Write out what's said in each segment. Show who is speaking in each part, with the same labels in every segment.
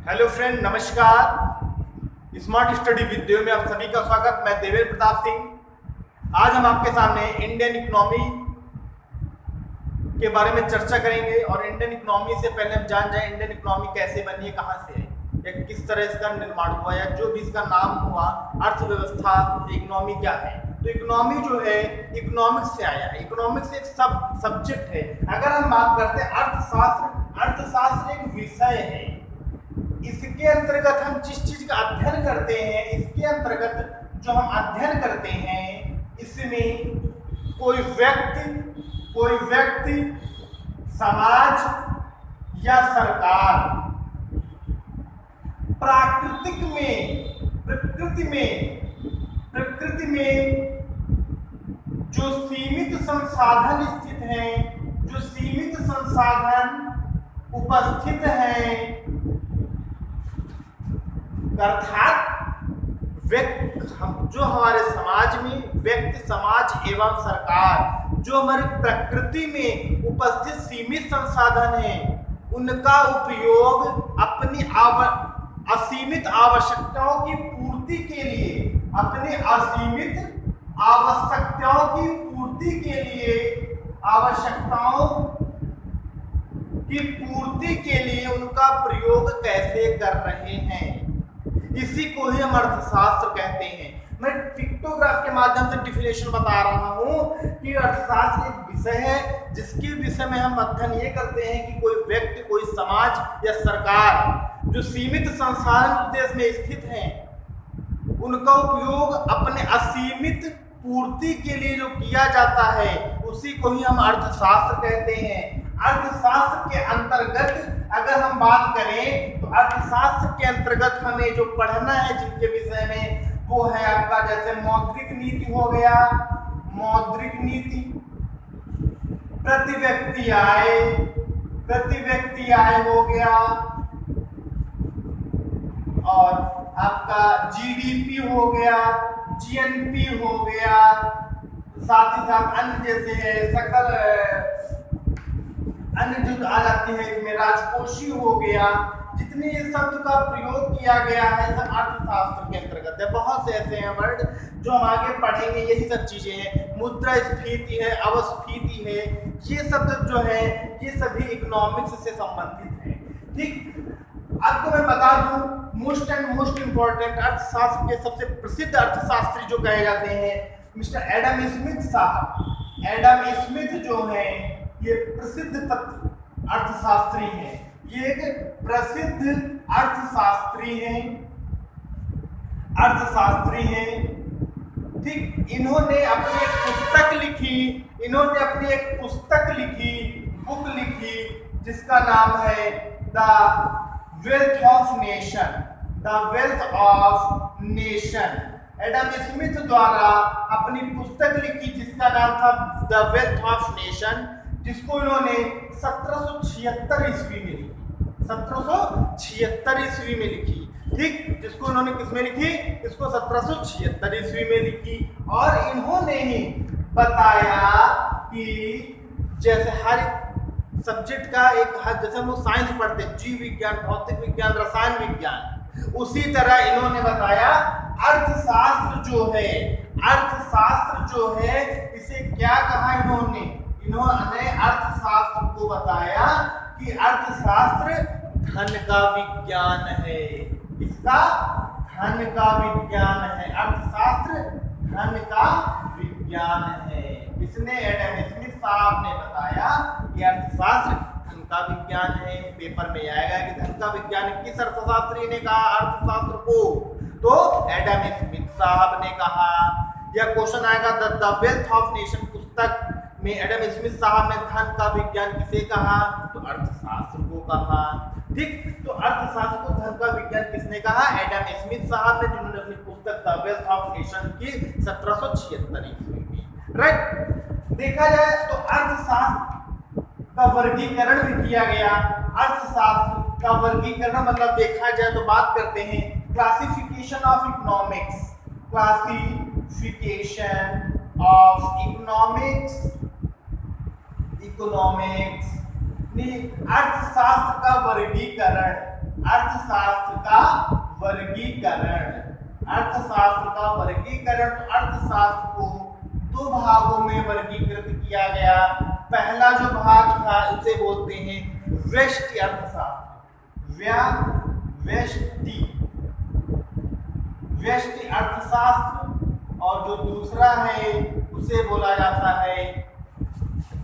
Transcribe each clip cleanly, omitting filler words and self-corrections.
Speaker 1: Hello friend, नमस्कार। Smart study video में आप सभी का स्वागत। मैं देवेंद्र प्रताप सिंह। आज हम आपके सामने इंडियन इकोनॉमी के बारे में चर्चा करेंगे और इंडियन इकोनॉमी से पहले हम जान जाएं इंडियन इकोनॉमी कैसे बनी है, कहाँ से है या किस तरह इसका निर्माण हुआ या जो भी इसका नाम हुआ, अर्थव्यवस्था, इकोनॉमी क्या है। तो इकोनॉमी जो है इकोनॉमिक्स से आया है। इकोनॉमिक्स एक सब्जेक्ट है। अगर हम बात करते हैं अर्थशास्त्र एक विषय है। इसके अंतर्गत हम जिस चीज का अध्ययन करते हैं, इसके अंतर्गत जो हम अध्ययन करते हैं, इसमें कोई व्यक्ति, समाज या सरकार प्रकृति में जो सीमित संसाधन स्थित हैं, जो सीमित संसाधन उपस्थित हैं, अर्थात जो हमारे समाज में व्यक्ति, समाज एवं सरकार जो हमारी प्रकृति में उपस्थित सीमित संसाधन हैं, उनका उपयोग अपनी असीमित आवश्यकताओं की पूर्ति के लिए, अपनी असीमित आवश्यकताओं की पूर्ति के लिए, उनका प्रयोग कैसे कर रहे हैं, इसी को ही हम अर्थशास्त्र कहते हैं। मैं पिक्टोग्राफ के माध्यम से डिफिनेशन बता रहा हूं कि अर्थशास्त्र एक विषय है जिसके विषय में हम अध्ययन ये करते हैं कि कोई व्यक्ति, कोई समाज या सरकार जो सीमित संसाधन देश में स्थित हैं, उनका उपयोग अपने असीमित पूर्ति के लिए जो किया जाता है, उसी को ही हम अर्थशास्त्र कहते हैं। अर्थशास्त्र के अंतर्गत अगर हम बात करें तो अर्थशास्त्र के अंतर्गत हमें जो पढ़ना है, जिनके विषय में, वो है आपका जैसे मौद्रिक नीति हो गया, मौद्रिक नीति, प्रति व्यक्ति आय हो गया, और आपका जीडीपी हो गया, जीएनपी हो गया, साथ ही साथ अन्य जैसे सकल अन्य जो आ जाती है इसमें राजकोषीय हो गया। जितने ये शब्द का प्रयोग किया गया है सब अर्थशास्त्र के अंतर्गत है। बहुत से ऐसे हैं वर्ड जो हम आगे पढ़ेंगे, यही सब चीजें हैं। मुद्रास्फीति है, अवस्फीति है, ये शब्द जो है ये सभी इकोनॉमिक्स से संबंधित है। ठीक, आपको मैं बता दूं मोस्ट इंपॉर्टेंट अर्थशास्त्र के सबसे प्रसिद्ध अर्थशास्त्री जो कहे जाते हैं मिस्टर एडम स्मिथ साहब। एडम स्मिथ जो है ये प्रसिद्ध अर्थशास्त्री हैं। ये एक प्रसिद्ध अर्थशास्त्री हैं। ठीक, इन्होंने अपनी एक बुक लिखी जिसका नाम है the wealth of nation. Adam Smith द्वारा अपनी पुस्तक लिखी जिसका नाम था द वेल्थ ऑफ नेशन, जिसको इन्होंने 1776 ईस्वी में लिखी। ठीक, जिसको इन्होंने किसमें लिखी? इसको 1776 ईस्वी में लिखी। और इन्होंने ही बताया कि जैसे हर सब्जेक्ट का जैसे हम लोग साइंस पढ़ते हैं, जीव विज्ञान, भौतिक विज्ञान, रसायन विज्ञान, उसी तरह इन्होंने बताया अर्थशास्त्र जो है इसे क्या कहा इन्होंने अर्थशास्त्र को बताया कि अर्थशास्त्र धन का विज्ञान है। इसका धन का विज्ञान है। अर्थशास्त्र धन का विज्ञान है। इसने एडम स्मिथ साहब ने बताया कि अर्थशास्त्र धन का विज्ञान है। पेपर में आएगा कि धन का विज्ञान किस अर्थशास्त्री ने कहा अर्थशास्त्र को, तो एडम स्मिथ साहब ने कहा। या क्वेश्चन आएगा द वेल्थ ऑफ नेशन पुस्तक में एडम स्मिथ साहब ने धन का विज्ञान किसे कहा, तो अर्थशास्त्र को कहा। ठीक, तो अर्थशास्त्र को धन का विज्ञान किसने कहा? एडम स्मिथ साहब ने, जिन्होंने अपनी पुस्तक द वेल्थ ऑफ नेशन की 1776 ईस्वी में। राइट, देखा जाए तो अर्थशास्त्र का वर्गीकरण भी किया गया। अर्थशास्त्र का वर्गीकरण मतलब देखा जाए तो बात करते हैं क्लासिफिकेशन ऑफ इकोनॉमिक्स। अर्थशास्त्र का वर्गीकरण अर्थशास्त्र का वर्गीकरण। अर्थशास्त्र का वर्गीकरण, तो अर्थशास्त्र को दो भागों में वर्गीकृत किया गया। पहला जो भाग था उसे बोलते हैं व्यष्टि अर्थशास्त्र, व्यष्टि अर्थशास्त्र, और जो दूसरा है उसे बोला जाता है,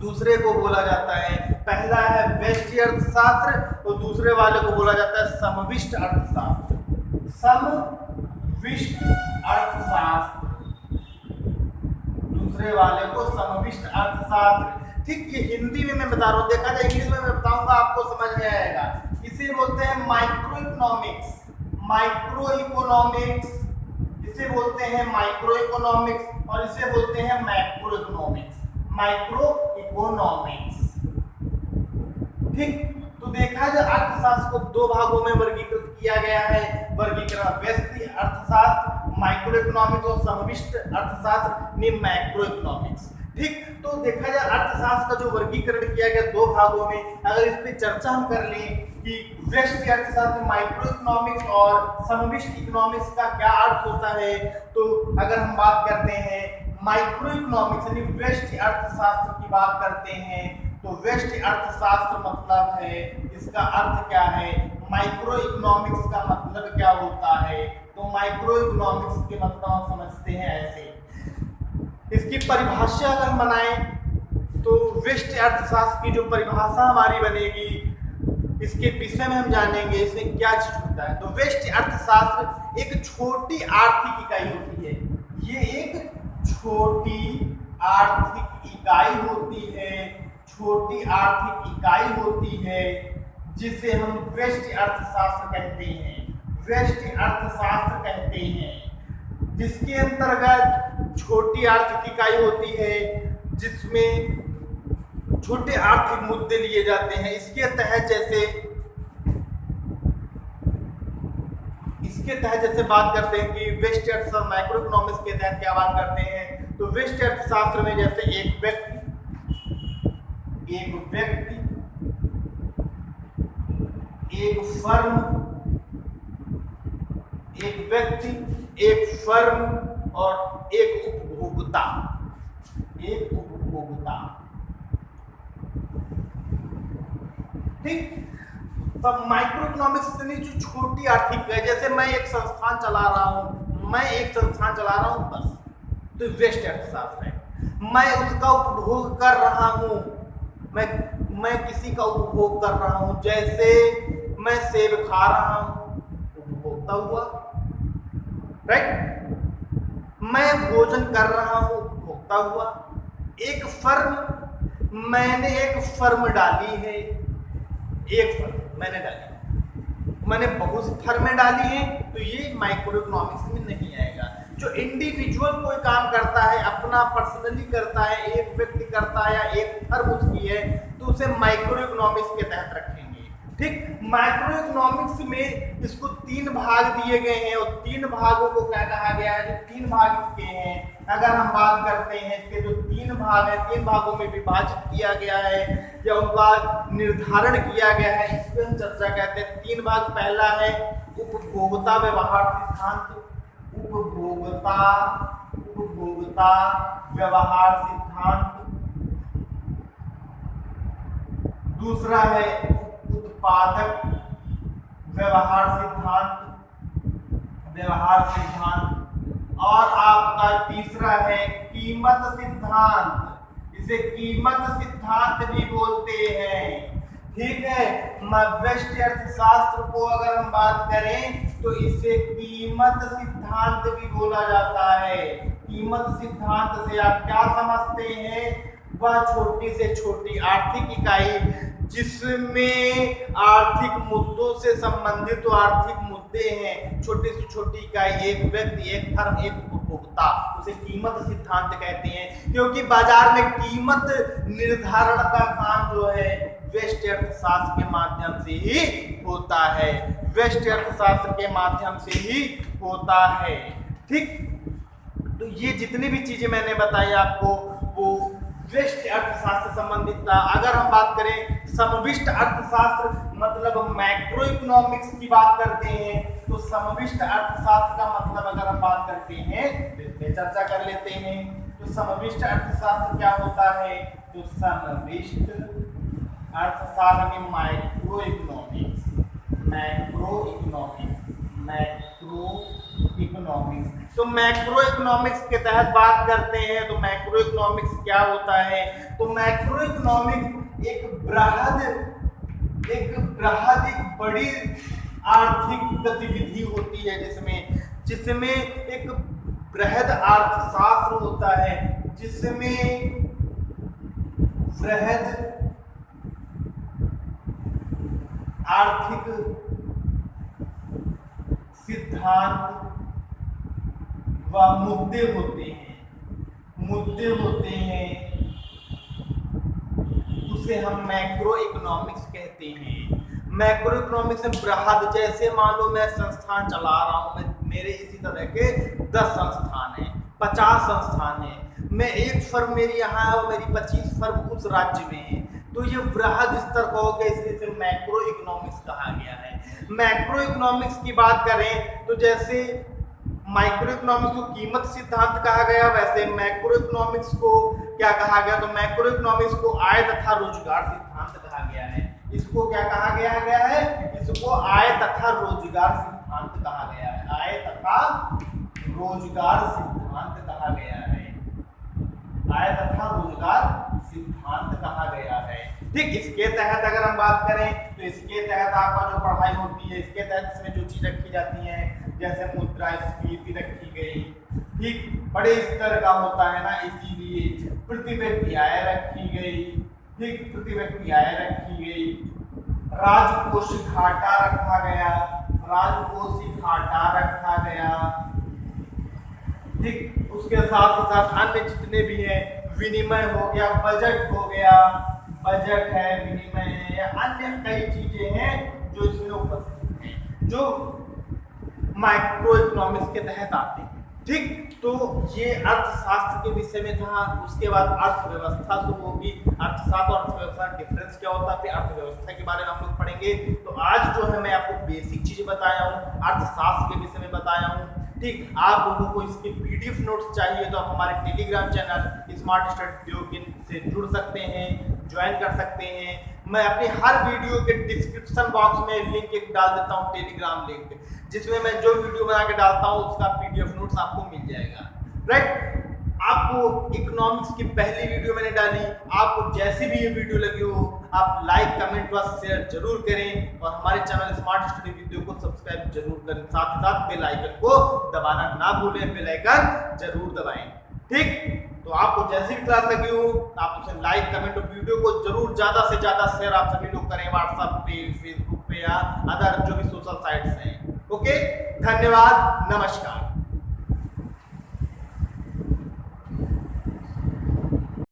Speaker 1: दूसरे को बोला जाता है, पहला है व्यष्टि अर्थशास्त्र और दूसरे वाले को बोला जाता है समविष्ट अर्थशास्त्र। समविष्ट अर्थशास्त्र, दूसरे वाले को समविष्ट अर्थशास्त्र। ठीक, ये हिंदी में मैं बता रहा हूँ, देखा जाए इंग्लिश में मैं बताऊंगा आपको समझ में आएगा। इसे बोलते हैं माइक्रो इकोनॉमिक्स, माइक्रो इकोनॉमिक्स, इसे बोलते हैं माइक्रो इकोनॉमिक्स, और इसे बोलते हैं मैक्रो इकोनॉमिक्स, माइक्रो इकोनॉमिक्स। ठीक, तो देखा जाए अर्थशास्त्र को दो भागों में वर्गीकृत किया गया है। वर्गीकरण व्यष्टि अर्थशास्त्र माइक्रो इकोनॉमिक्स और समविष्ट अर्थशास्त्र मैक्रो इकोनॉमिक्स। ठीक, तो देखा जाए अर्थशास्त्र का जो वर्गीकरण किया गया दो भागों में, अगर इस पे चर्चा हम कर लें कि व्यष्टि अर्थशास्त्र माइक्रो इकोनॉमिक्स और समविष्ट इकोनॉमिक्स का क्या अर्थ होता है, तो अगर हम बात करते हैं माइक्रो इकोनॉमिक्स यानी व्यष्टि अर्थशास्त्र की बात करते हैं, तो व्यष्टि अर्थशास्त्र मतलब है, इसका अर्थ क्या है, माइक्रो इकोनॉमिक्स का मतलब क्या होता है, तो माइक्रो इकोनॉमिक्स के मतलब हम समझते हैं ऐसे। इसकी परिभाषा अगर हम बनाएं तो व्यष्टि अर्थशास्त्र की जो परिभाषा हमारी बनेगी, इसके विषय में हम जानेंगे इसमें क्या चीज होता है। तो व्यष्टि अर्थशास्त्र एक छोटी आर्थिक इकाई होती है, ये एक छोटी आर्थिक इकाई होती है, छोटी आर्थिक इकाई होती है जिसे हम व्यष्टि अर्थशास्त्र कहते हैं, व्यष्टि अर्थशास्त्र कहते हैं, जिसके अंतर्गत छोटी आर्थिक इकाई होती है जिसमें छोटे आर्थिक मुद्दे लिए जाते हैं। इसके तहत जैसे बात करते हैं कि व्यष्टि अर्थशास्त्र माइक्रो इकोनॉमिक्स के तहत क्या बात करते हैं, तो व्यष्टि अर्थशास्त्र में जैसे एक व्यक्ति, एक फर्म और एक उपभोक्ता, ठीक। तब माइक्रो इकोनॉमिक्स जो छोटी आर्थिक है, जैसे मैं एक संस्थान चला रहा हूं बस, तो व्यष्टि अर्थशास्त्र है। मैं उसका उपभोग कर रहा हूं, मैं किसी का उपभोग कर रहा हूं, जैसे मैं सेब खा रहा हूं, उपभोक्ता हुआ, राइट। मैं भोजन कर रहा हूं, उपभोक्ता हुआ। एक फर्म, मैंने एक फर्म डाली है, एक फर्म मैंने डाली, मैंने बहुत सी फर्में डाली हैं, तो ये माइक्रो इकोनॉमिक्स में नहीं आएगा। जो इंडिविजुअल कोई काम करता है, अपना पर्सनली करता है, एक व्यक्ति करता है या एक फर्म उसकी है, तो उसे माइक्रो इकोनॉमिक्स के तहत रखेंगे। ठीक, माइक्रो इकोनॉमिक्स में इसको तीन भाग दिए गए हैं और तीन भागों को क्या कहा गया है, जो तीन भाग इसके हैं। अगर हम बात करते हैं इसके जो तीन भाग हैं, तीन भागों में विभाजित किया गया है या उनका निर्धारण किया गया है, इस पर हम चर्चा करते हैं। तीन भाग, पहला है उपभोक्ता व्यवहार सिद्धांत, उपभोक्ता व्यवहार सिद्धांत। दूसरा है उत्पादक व्यवहार सिद्धांत, और आपका तीसरा है कीमत सिद्धांत। इसे कीमत सिद्धांत भी बोलते हैं। ठीक है, व्यष्टि अर्थशास्त्र को अगर हम बात करें तो इसे कीमत सिद्धांत भी बोला जाता है। कीमत सिद्धांत से आप क्या समझते हैं, वह छोटी से छोटी आर्थिक इकाई जिसमें आर्थिक मुद्दों से संबंधित तो आर्थिक मुद्दे हैं, छोटी से छोटी इकाई, एक व्यक्ति, एक फर्म, एक उपभोक्ता, उसे कीमत सिद्धांत कहते हैं। क्योंकि बाजार में कीमत निर्धारण का काम जो है व्यष्टि अर्थशास्त्र के माध्यम से ही होता है, व्यष्टि अर्थशास्त्र के माध्यम से ही होता है। ठीक, तो ये जितनी भी चीजें मैंने बताई आपको वो व्यष्टि अर्थशास्त्र संबंधित था। अगर हम बात करें समविष्ट अर्थशास्त्र मतलब मैक्रो इकोनॉमिक्स की बात करते हैं, तो समविष्ट अर्थशास्त्र का मतलब अगर हम बात करते हैं तो इसमें चर्चा कर लेते हैं। तो समविष्ट अर्थशास्त्र क्या होता है? तो समविष्ट अर्थशास्त्र में माइक्रो इकोनॉमिक्स, तो मैक्रो इकोनॉमिक्स के तहत बात करते हैं। तो मैक्रो इकोनॉमिक्स क्या होता है? तो मैक्रो इकोनॉमिक्स एक बड़ी आर्थिक गतिविधि होती है जिसमें एक बृहद अर्थशास्त्र होता है, जिसमें बृहद आर्थिक सिद्धांत व मुद्दे होते हैं, उसे हम मैक्रो इकोनॉमिक्स कहते हैं। मैक्रो इकोनॉमिक्स में बृहद, जैसे मान लो मैं संस्थान चला रहा हूं, मेरे इसी तरह के 10 संस्थान हैं, 50 संस्थान हैं, मैं एक फर्म मेरी यहाँ है और मेरी 25 फर्म उस राज्य में है, तो ये बृहद स्तर का हो गया, इसलिए इसे मैक्रो इकोनॉमिक्स कहा गया है। मैक्रो इकोनॉमिक्स की बात करें तो जैसे माइक्रो इकोनॉमिक्स को कीमत सिद्धांत कहा गया, वैसे मैक्रो इकोनॉमिक्स को क्या कहा गया? तो मैक्रो इकोनॉमिक्स को आय तथा रोजगार सिद्धांत कहा गया है। इसको क्या कहा गया है? इसको आय तथा रोजगार सिद्धांत कहा गया है। आय तथा रोजगार सिद्धांत कहा गया है। आय तथा रोजगार सिद्धांत कहा गया है। ठीक, इसके तहत अगर हम बात करें तो इसके तहत आपका जो पढ़ाई होती है, इसके तहत इसमें जो चीज रखी जाती है, जैसे मुद्रास्फीति रखी गई, ठीक, बड़े स्तर का होता है ना, इसीलिए प्रति व्यक्ति आय रखी गई, ठीक, प्रति व्यक्ति आय रखी गई, राजकोषीय घाटा रखा गया, राजकोषीय घाटा रखा गया, ठीक, उसके साथ ही साथ अन्य जितने भी हैं, विनिमय हो गया, बजट हो गया, बजट है, विनिमय है, या अन्य कई चीजें हैं जो इसमें उपस्थित हैं, जो माइक्रो इकोनॉमिक्स के तहत आते हैं। ठीक, तो ये अर्थशास्त्र के विषय में था। उसके बाद अर्थव्यवस्था शुरू होगी। अर्थशास्त्र और अर्थव्यवस्था का डिफरेंस क्या होता है, फिर अर्थव्यवस्था के बारे में हम लोग पढ़ेंगे। तो आज जो है मैं आपको बेसिक चीजें बताया हूँ, अर्थशास्त्र के विषय में बताया हूँ। ठीक, आप लोगों को इसके पीडीएफ नोट्स चाहिए तो आप हमारे टेलीग्राम चैनल स्मार्ट स्टडी उद्योग से जुड़ सकते हैं, ज्वाइन कर सकते हैं। मैं अपनी हर वीडियो के डिस्क्रिप्शन बॉक्स में लिंक एक डाल देता हूँ, टेलीग्राम लिंक, जिसमें मैं जो वीडियो बना के डालता हूँ उसका पीडीएफ नोट्स आपको मिल जाएगा। राइट, आपको इकोनॉमिक्स की पहली वीडियो मैंने डाली, आपको जैसी भी ये वीडियो लगी हो आप लाइक, कमेंट व शेयर जरूर करें और हमारे चैनल स्मार्ट स्टडी वीडियो को सब्सक्राइब जरूर करें। साथ ही साथ बेल आइकन को दबाना ना भूलें, बेल आइकन जरूर दबाएं। ठीक, तो आपको जैसी भी क्लास लगी हो आप उसे लाइक, कमेंट और वीडियो को जरूर ज्यादा से ज्यादा शेयर आप सभी लोग करें, व्हाट्सएप पे, फेसबुक पे या अदर जो भी सोशल साइट्स हैं। ओके, धन्यवाद, नमस्कार।